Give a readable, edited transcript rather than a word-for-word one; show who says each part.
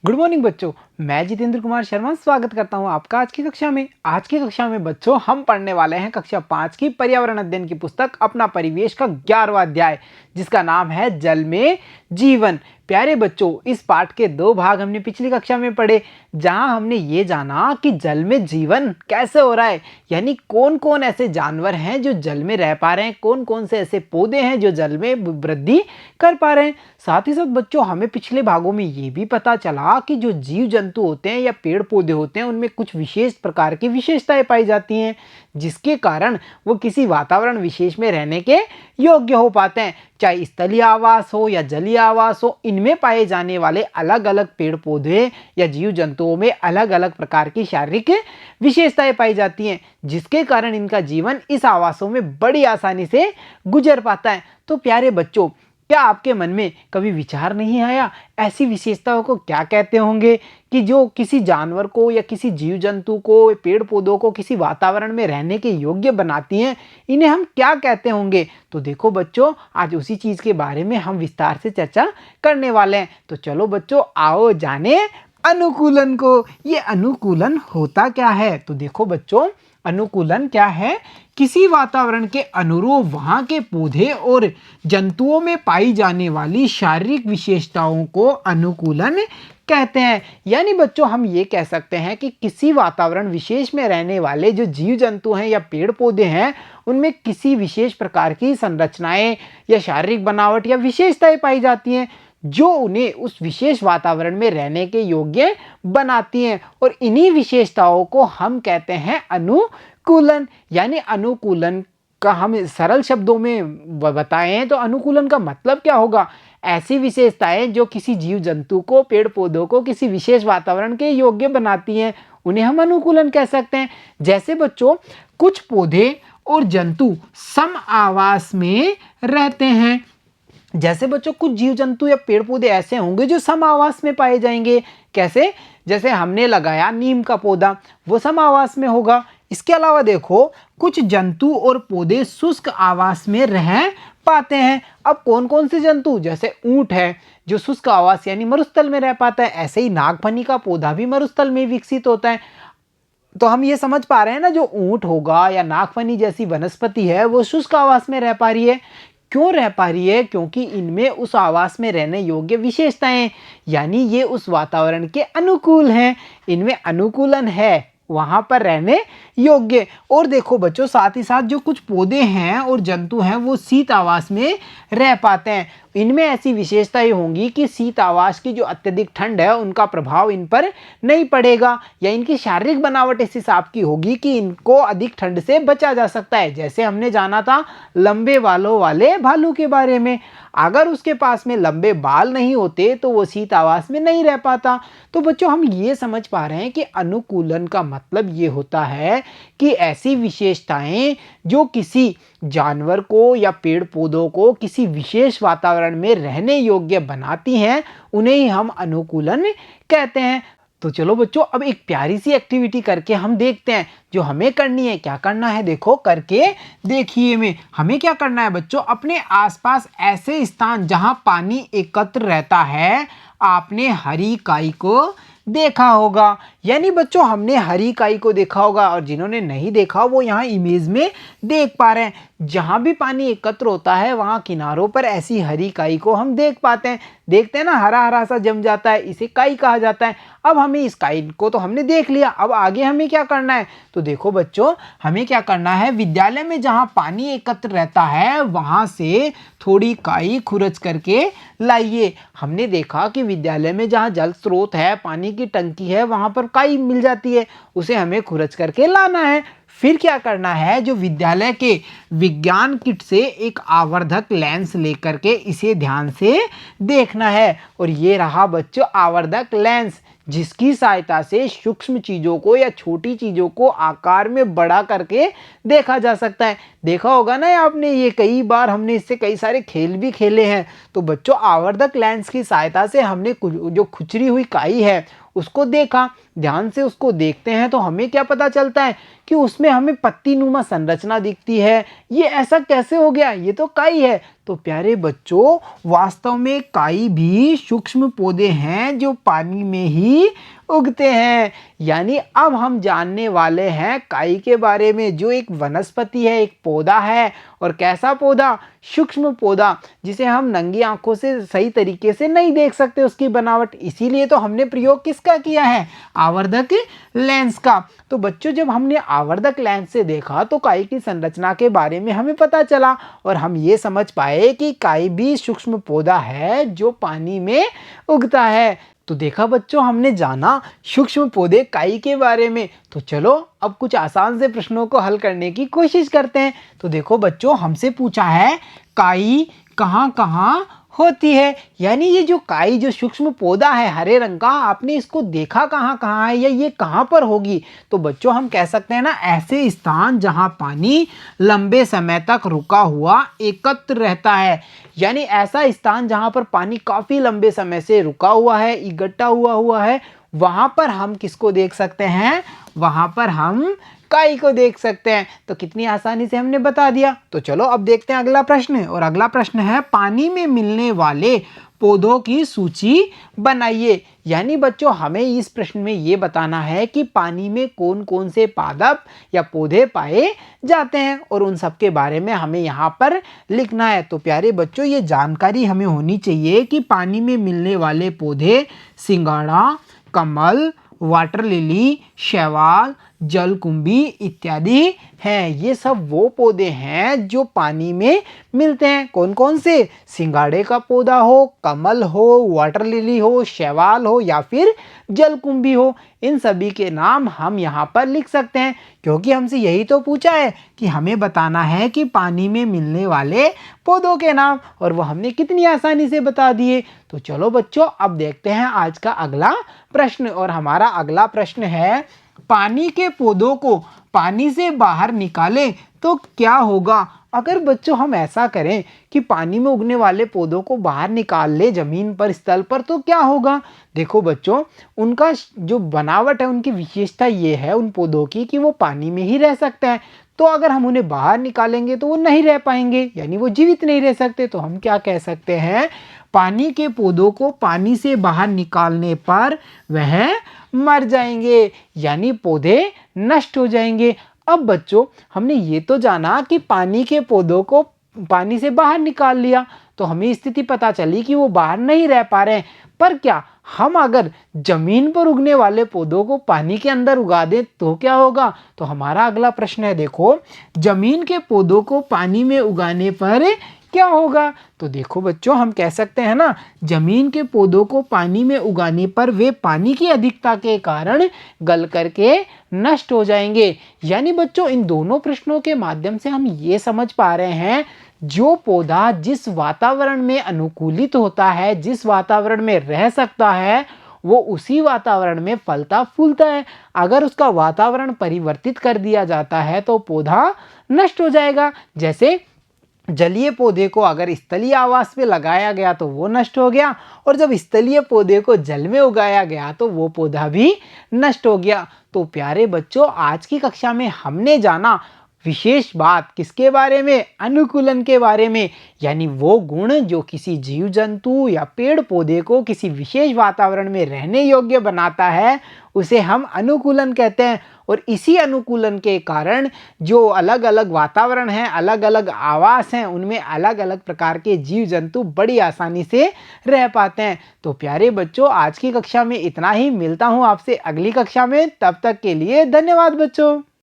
Speaker 1: Good morning बच्चों। मैं जितेंद्र कुमार शर्मा स्वागत करता हूं आपका आज की कक्षा में। आज की कक्षा में बच्चों हम पढ़ने वाले हैं कक्षा 5 की पर्यावरण अध्ययन की पुस्तक अपना परिवेश का 11वां अध्याय, जिसका नाम है जल में जीवन। प्यारे बच्चों, इस पाठ के 2 भाग हमने पिछली कक्षा में पढ़े, जहां हमने ये जाना कि जल में जीवन कैसे हो रहा है, यानी कौन कौन ऐसे जानवर हैं जो जल में रह पा रहे हैं, कौन कौन से ऐसे पौधे हैं जो जल में वृद्धि कर पा रहे हैं। साथ ही साथ बच्चों हमें पिछले भागों में ये भी पता चला कि जो जीव जंतु होते हैं या पेड़ पौधे होते हैं उनमें कुछ विशेष प्रकार की विशेषताएं पाई जाती हैं, जिसके कारण वो किसी वातावरण विशेष में रहने के योग्य हो पाते हैं। चाहे स्थलीय आवास हो या जलीय आवास हो, इनमें पाए जाने वाले अलग अलग पेड़ पौधे या जीव जंतुओं में अलग अलग प्रकार की शारीरिक विशेषताएं पाई जाती हैं, जिसके कारण इनका जीवन इस आवासों में बड़ी आसानी से गुजर पाता है। तो प्यारे बच्चों, क्या आपके मन में कभी विचार नहीं आया ऐसी विशेषताओं को क्या कहते होंगे कि जो किसी जानवर को या किसी जीव जंतु को, पेड़ पौधों को किसी वातावरण में रहने के योग्य बनाती हैं? इन्हें हम क्या कहते होंगे? तो देखो बच्चों, आज उसी चीज़ के बारे में हम विस्तार से चर्चा करने वाले हैं। तो चलो बच्चों, आओ जाने अनुकूलन को। ये अनुकूलन होता क्या है? तो देखो बच्चों, अनुकूलन क्या है? किसी वातावरण के अनुरूप वहाँ के पौधे और जंतुओं में पाई जाने वाली शारीरिक विशेषताओं को अनुकूलन कहते हैं। यानी बच्चों हम ये कह सकते हैं कि किसी वातावरण विशेष में रहने वाले जो जीव जंतु हैं या पेड़ पौधे हैं, उनमें किसी विशेष प्रकार की संरचनाएं या शारीरिक बनावट या विशेषताएं पाई जाती हैं जो उन्हें उस विशेष वातावरण में रहने के योग्य बनाती हैं, और इन्हीं विशेषताओं को हम कहते हैं अनुकूलन। यानी अनुकूलन का हम सरल शब्दों में बताएं तो अनुकूलन का मतलब क्या होगा? ऐसी विशेषताएं जो किसी जीव जंतु को, पेड़ पौधों को किसी विशेष वातावरण के योग्य बनाती हैं, उन्हें हम अनुकूलन कह सकते हैं। जैसे बच्चों, कुछ पौधे और जंतु सम आवास में रहते हैं। जैसे बच्चों, कुछ जीव जंतु या पेड़ पौधे ऐसे होंगे जो सम आवास में पाए जाएंगे। कैसे? जैसे हमने लगाया नीम का पौधा, वो सम आवास में होगा। इसके अलावा देखो, कुछ जंतु और पौधे शुष्क आवास में रह पाते हैं। अब कौन कौन से जंतु? जैसे ऊंट है जो शुष्क आवास यानी मरुस्थल में रह पाता है। ऐसे ही नागफनी का पौधा भी मरुस्थल में विकसित होता है। तो हम ये समझ पा रहे हैं ना, जो ऊंट होगा या नागफनी जैसी वनस्पति है वो शुष्क आवास में रह पा रही है। क्यों रह पा रही है? क्योंकि इनमें उस आवास में रहने योग्य विशेषताएं, यानी ये उस वातावरण के अनुकूल हैं, इनमें अनुकूलन है, वहां पर रहने योग्य। और देखो बच्चों, साथ ही साथ जो कुछ पौधे हैं और जंतु हैं वो शीत आवास में रह पाते हैं। इनमें ऐसी विशेषताएं होंगी कि शीत आवास की जो अत्यधिक ठंड है उनका प्रभाव इन पर नहीं पड़ेगा, या इनकी शारीरिक बनावट इस हिसाब की होगी कि इनको अधिक ठंड से बचा जा सकता है। जैसे हमने जाना था लंबे बालों वाले भालू के बारे में, अगर उसके पास में लंबे बाल नहीं होते तो वो शीत आवास में नहीं रह पाता। तो बच्चों हम ये समझ पा रहे हैं कि अनुकूलन का मतलब ये होता है कि ऐसी विशेषताएं जो किसी जानवर को या पेड़ पौधों को किसी विशेष वातावरण में रहने योग्य बनाती हैं, उन्हें ही हम अनुकूलन कहते हैं। तो चलो बच्चों, अब एक प्यारी सी एक्टिविटी करके हम देखते हैं जो हमें करनी है। क्या करना है? देखो करके देखिए। हमें क्या करना है बच्चों? अपने आसपास ऐसे स्थान जहां पानी एकत्र रहता है, आपने हरी काई को देखा होगा। यानी बच्चों हमने हरी काई को देखा होगा, और जिन्होंने नहीं देखा वो यहाँ इमेज में देख पा रहे हैं। जहाँ भी पानी एकत्र होता है वहाँ किनारों पर ऐसी हरी काई को हम देख पाते हैं। देखते हैं ना, हरा हरा सा जम जाता है, इसे काई कहा जाता है। अब हमें इस काई को तो हमने देख लिया, अब आगे हमें क्या करना है? तो देखो बच्चों, हमें क्या करना है? विद्यालय में जहाँ पानी एकत्र रहता है वहाँ से थोड़ी काई खुरच करके लाइए। हमने देखा कि विद्यालय में जहाँ जल स्रोत है, पानी की टंकी है, वहाँ पर काई मिल जाती है, उसे हमें खुरच करके लाना है। फिर क्या करना है? जो विद्यालय के विज्ञान किट से एक आवर्धक लेंस लेकर के इसे ध्यान से देखना है। और ये रहा बच्चों आवर्धक लेंस, जिसकी सहायता से सूक्ष्म चीज़ों को या छोटी चीज़ों को आकार में बड़ा करके देखा जा सकता है। देखा होगा ना आपने, ये कई बार हमने इससे कई सारे खेल भी खेले हैं। तो बच्चों आवर्धक लेंस की सहायता से हमने जो खुचरी हुई काई है उसको देखा। ध्यान से उसको देखते हैं तो हमें क्या पता चलता है कि उसमें हमें पत्ती नुमा संरचना दिखती है। ये ऐसा कैसे हो गया? ये तो काई है। तो प्यारे बच्चों, वास्तव में काई भी सूक्ष्म पौधे हैं जो पानी में ही उगते हैं। यानी अब हम जानने वाले हैं काई के बारे में, जो एक वनस्पति है, एक पौधा है। और कैसा पौधा? सूक्ष्म पौधा, जिसे हम नंगी आंखों से सही तरीके से नहीं देख सकते उसकी बनावट। इसीलिए तो हमने प्रयोग किसका किया है? आवर्धक लेंस का। तो बच्चों, जब हमने आवर्धक लेंस से देखा तो काई की संरचना के बारे में हमें पता चला और हम ये समझ पाए कि काई भी सूक्ष्म पौधा है जो पानी में उगता है। तो देखा बच्चों, हमने जाना सूक्ष्म पौधे काई के बारे में। तो चलो अब कुछ आसान से प्रश्नों को हल करने की कोशिश करते हैं। तो देखो बच्चों, हमसे पूछा है काई कहाँ कहाँ होती है। यानी ये जो काई, जो सूक्ष्म पौधा है हरे रंग का, आपने इसको देखा कहाँ कहाँ है या ये कहाँ पर होगी? तो बच्चों, हम कह सकते हैं ना, ऐसे स्थान जहाँ पानी लंबे समय तक रुका हुआ एकत्र रहता है। यानी ऐसा स्थान जहाँ पर पानी काफ़ी लंबे समय से रुका हुआ है, इकट्ठा हुआ है, वहाँ पर हम किसको देख सकते हैं? वहाँ पर हम काई को देख सकते हैं। तो कितनी आसानी से हमने बता दिया। तो चलो अब देखते हैं अगला प्रश्न। और अगला प्रश्न है, पानी में मिलने वाले पौधों की सूची बनाइए। यानी बच्चों, हमें इस प्रश्न में ये बताना है कि पानी में कौन कौन से पादप या पौधे पाए जाते हैं और उन सब के बारे में हमें यहाँ पर लिखना है। तो प्यारे बच्चों, ये जानकारी हमें होनी चाहिए कि पानी में मिलने वाले पौधे सिंघाड़ा, कमल, वाटर लिली, शैवाल, जलकुंभी इत्यादि हैं। ये सब वो पौधे हैं जो पानी में मिलते हैं। कौन कौन से? सिंघाड़े का पौधा हो, कमल हो, वाटर लिली हो, शैवाल हो या फिर जलकुंभी हो। इन सभी के नाम हम यहाँ पर लिख सकते हैं, क्योंकि हमसे यही तो पूछा है कि हमें बताना है कि पानी में मिलने वाले पौधों के नाम, और वो हमने कितनी आसानी से बता दिए। तो चलो बच्चों, अब देखते हैं आज का अगला प्रश्न। और हमारा अगला प्रश्न है, पानी के पौधों को पानी से बाहर निकालें तो क्या होगा? अगर बच्चों हम ऐसा करें कि पानी में उगने वाले पौधों को बाहर निकाल ले जमीन पर, स्थल पर, तो क्या होगा? देखो बच्चों, उनका जो बनावट है, उनकी विशेषता ये है उन पौधों की कि वो पानी में ही रह सकते हैं। तो अगर हम उन्हें बाहर निकालेंगे तो वो नहीं रह पाएंगे, यानी वो जीवित नहीं रह सकते। तो हम क्या कह सकते हैं? पानी के पौधों को पानी से बाहर निकालने पर वह मर जाएंगे, यानी पौधे नष्ट हो जाएंगे। अब बच्चों, हमने ये तो जाना कि पानी के पौधों को पानी से बाहर निकाल लिया, तो हमें स्थिति पता चली कि वो बाहर नहीं रह पा रहे हैं। पर क्या हम अगर जमीन पर उगने वाले पौधों को पानी के अंदर उगा दें तो क्या होगा? तो हमारा अगला प्रश्न है, देखो, जमीन के पौधों को पानी में उगाने पर क्या होगा? तो देखो बच्चों, हम कह सकते हैं ना, जमीन के पौधों को पानी में उगाने पर वे पानी की अधिकता के कारण गल करके नष्ट हो जाएंगे। यानी बच्चों, इन दोनों प्रश्नों के माध्यम से हम ये समझ पा रहे हैं, जो पौधा जिस वातावरण में अनुकूलित होता है, जिस वातावरण में रह सकता है, वो उसी वातावरण में फलता फूलता है। अगर उसका वातावरण परिवर्तित कर दिया जाता है तो पौधा नष्ट हो जाएगा। जैसे जलीय पौधे को अगर स्थलीय आवास में लगाया गया तो वो नष्ट हो गया, और जब स्थलीय पौधे को जल में उगाया गया तो वो पौधा भी नष्ट हो गया। तो प्यारे बच्चों, आज की कक्षा में हमने जाना विशेष बात किसके बारे में? अनुकूलन के बारे में। यानी वो गुण जो किसी जीव जंतु या पेड़ पौधे को किसी विशेष वातावरण में रहने योग्य बनाता है, उसे हम अनुकूलन कहते हैं। और इसी अनुकूलन के कारण जो अलग अलग वातावरण हैं, अलग अलग आवास हैं, उनमें अलग अलग प्रकार के जीव जंतु बड़ी आसानी से रह पाते हैं। तो प्यारे बच्चों, आज की कक्षा में इतना ही। मिलता हूँ आपसे अगली कक्षा में, तब तक के लिए धन्यवाद बच्चों।